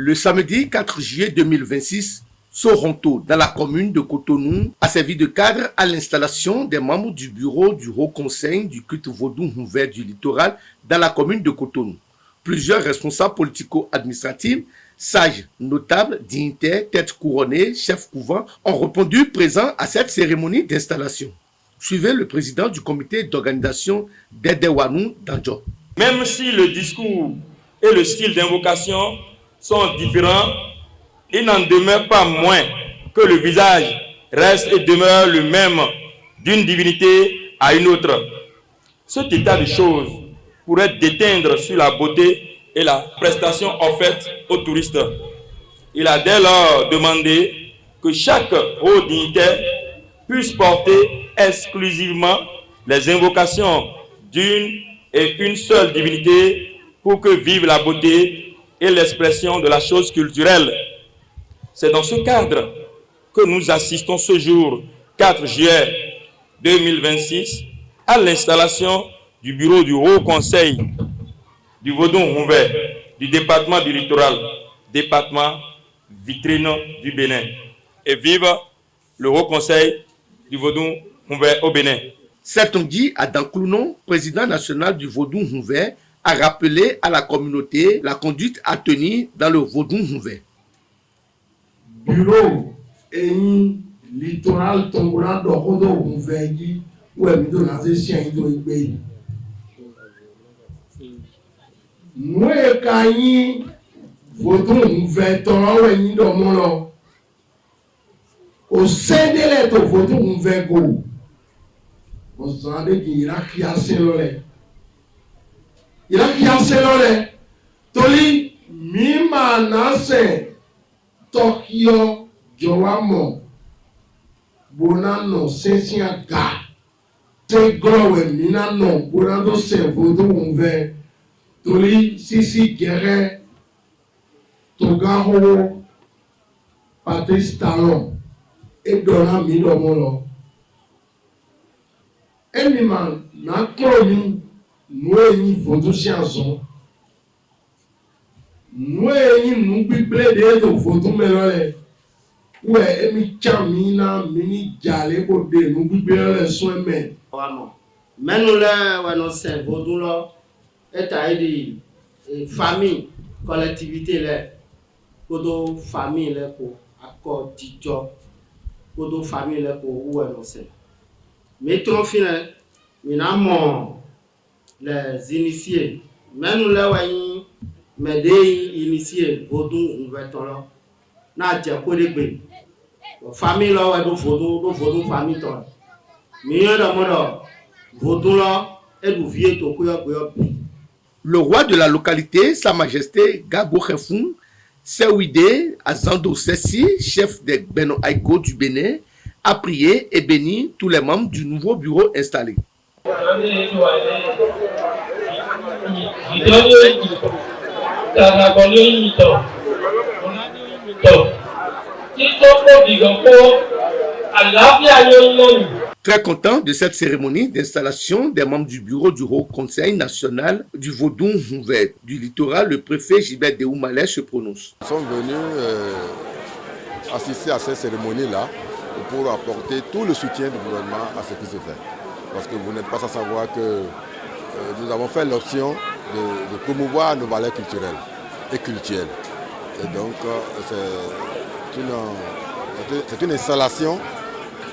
Le samedi 4 juillet 2026, Soronto, dans la commune de Cotonou, a servi de cadre à l'installation des membres du bureau du Haut Conseil du culte vaudou ouvert du littoral dans la commune de Cotonou. Plusieurs responsables politico-administratifs, sages, notables, dignitaires, têtes couronnées, chefs couvents ont répondu présents à cette cérémonie d'installation. Suivez le président du comité d'organisation d'Edewanou Danjo. Même si le discours et le style d'invocation sont différents, il n'en demeure pas moins que le visage reste et demeure le même d'une divinité à une autre. Cet état de choses pourrait déteindre sur la beauté et la prestation offerte aux touristes. Il a dès lors demandé que chaque haut dignitaire puisse porter exclusivement les invocations d'une et une seule divinité pour que vive la beauté et l'expression de la chose culturelle. C'est dans ce cadre que nous assistons ce jour, 4 juillet 2026, à l'installation du bureau du Haut Conseil du Vaudou-Ouvert du département du littoral, département vitrine du Bénin. Et vive le Haut Conseil du Vaudou-Ouvert au Bénin. Sertongi Adanklounon, président national du Vaudou-Ouvert, a rappelé à la communauté la conduite à tenir dans le Vaudou-Ouvert. Bureau et littoral Tongola Dokodo Ouvert où est mis dans les chiens de Ébé. Nous et Kani Vaudou-Ouvert, Tongo et Nido Mono. Au sein de l'être Vaudou-Ouvert Go. On s'en dit qu'il a qui a selolé. Il a qui a selolé. Toli Mima Nase Tokyo Joamo Bonano Sensia Ga. C'est Glowe Minano Bonano Se Vaudou-Ouvert. Toli Sisi Guerre Togaho Patrice Talon et Donna Midomolo. Eniman na kroni noeni photosciences noeni nu bible de to photo melole ou emi chamina mini jale ko de nu bible le so men wano menule wano se vodulo eta idi famille collectivité le kodo famille le ko accord dijo kodo famille le ko wano se mettons fin minamment les initiés même là wani m'aider initiés Vaudou Ouvert là na dia ko de gbe famille là wa do Vaudou famille to mieux de modo Vaudou là et du vieux to ko yo. Le roi de la localité, Sa Majesté Gabo Khefun, Sewide Azando Sessi, chef des Beno Aïko du Bénin, a prié et béni tous les membres du nouveau bureau installé. Très content de cette cérémonie d'installation des membres du bureau du Haut Conseil national du Vaudou-Ouvert du littoral, le préfet Gilbert Déoumalès se prononce. Nous sommes venus assister à cette cérémonie-là pour apporter tout le soutien du gouvernement à ce qui se fait. Parce que vous n'êtes pas sans savoir que nous avons fait l'option de promouvoir nos valeurs culturelles et culturelles. Et donc c'est une installation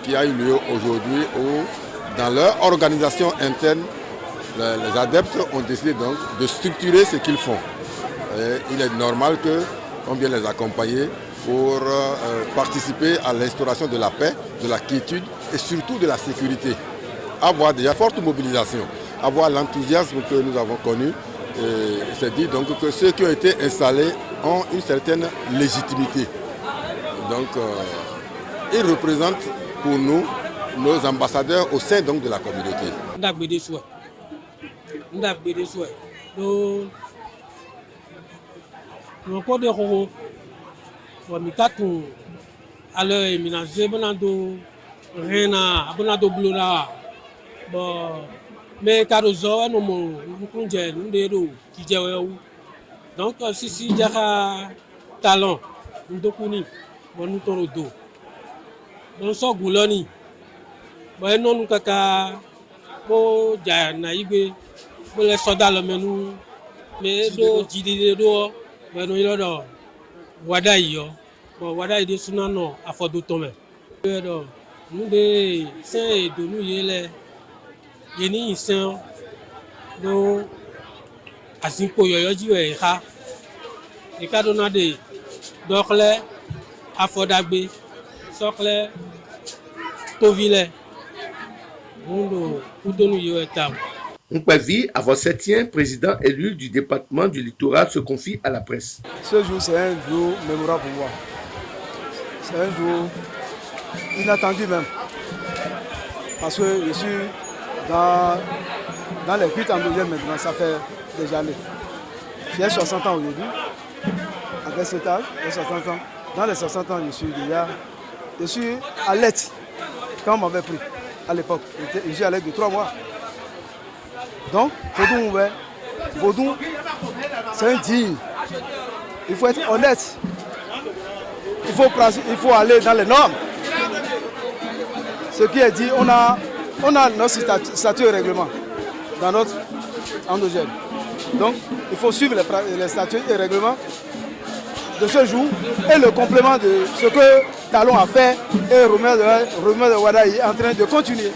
qui a eu lieu aujourd'hui où, dans leur organisation interne, les adeptes ont décidé donc de structurer ce qu'ils font. Et il est normal qu'on vienne les accompagner pour participer à l'instauration de la paix, de la quiétude et surtout de la sécurité. Avoir déjà forte mobilisation, avoir l'enthousiasme que nous avons connu. C'est dit donc que ceux qui ont été installés ont une certaine légitimité. Donc ils représentent pour nous nos ambassadeurs au sein donc de la communauté. Mikatu alors éminence bonando rena abonado blona bon mais carozo no mo kunje ndero kijewe donc si jaka talent ndokuni bonu toro do bon so guloni bon nonu kaka bo ja na igbe bo le soda lo menu me do jidide do benu ilo do wada iyo bo wada ide suna no afodo tome do nu de se do nu yele yeni isen do asinpo yoyo jiwe ha e ka do na de dokle afodagbe sokle tovile mundo kudonu yo etam. Nkpevi, avant 7e président élu du département du littoral, se confie à la presse. Ce jour, c'est un jour mémorable pour moi. C'est un jour inattendu même. Parce que je suis dans les cuites endogènes maintenant, ça fait déjà années. J'ai 60 ans aujourd'hui. Avec cet âge, j'ai 60 ans. Dans les 60 ans, je suis à l'aide quand on m'avait pris à l'époque. Je suis à l'aide de 3 mois. Donc, Vaudou, c'est un digne. Il faut être honnête. Il faut aller dans les normes. Ce qui est dit, on a notre statut et règlement dans notre endogène. Donc, il faut suivre les statuts et règlements de ce jour et le complément de ce que Talon a fait et Romain de Wada est en train de continuer.